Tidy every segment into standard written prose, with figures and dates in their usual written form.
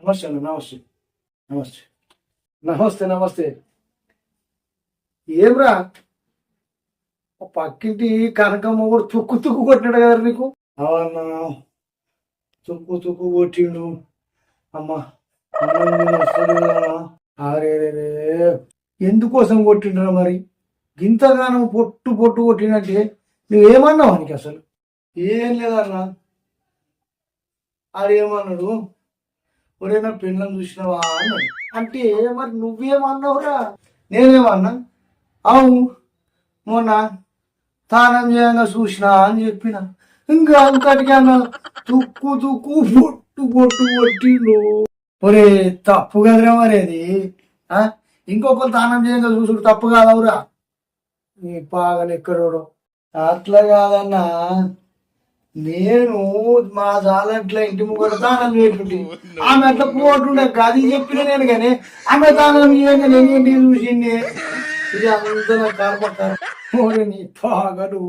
నమస్తే అన్న నమస్తే నమస్తే నమస్తే నమస్తే. ఏమ్రా పక్కింటి కనకమ్మ కూడా తుక్కు తుక్కు కొట్టినాడు కదా నీకు? అవునా, తుక్కు తుక్కు కొట్టిండు. అమ్మా అరే ఎందుకోసం కొట్టిండ్రా మరి? గింతగానం పొట్టు పొట్టు కొట్టినట్టే నువ్వేమన్నావు నీకు? అసలు ఏం లేదన్నా. ఆడేమన్నాడు, ఒరే నా పిల్లలు చూసినావా అన్నాడు. అంటే మరి నువ్వేమన్నావురా? నేనేమన్నా, అవును మొన్న తానం చేయంగా చూసినా అని చెప్పిన. ఇంకా అంతటికి అన్న తుక్కు తుక్కు పొట్టు పొట్టు కొట్టిండు. ఒరే తప్పు కదరా మరి అది. ఇంకొకరు తానం చేయంగా చూసుడు తప్పు కాదవురా? నీ పాగలెక్కడోడు. అట్లా కాదన్నా, నేను మా జాలంట్లో ఇంటి ముగ్గురు తానం చేస్తుంటే ఆమె అట్లా పోతుండే అది చెప్పిన నేను. కానీ ఆమె తానం చేయంగా నేను చూసింది. ఇది అంత నాకు కనపడతాను. నీ పాగలు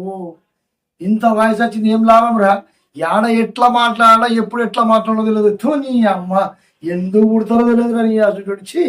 ఇంత వయసు వచ్చింది ఏం లాభం రా? యాడ ఎట్లా మాట్లాడా ఎప్పుడు ఎట్లా మాట్లాడో తెలియదు. నీ అమ్మ ఎందుకు పుడతారో తెలియదు. కానీ అసలు వచ్చి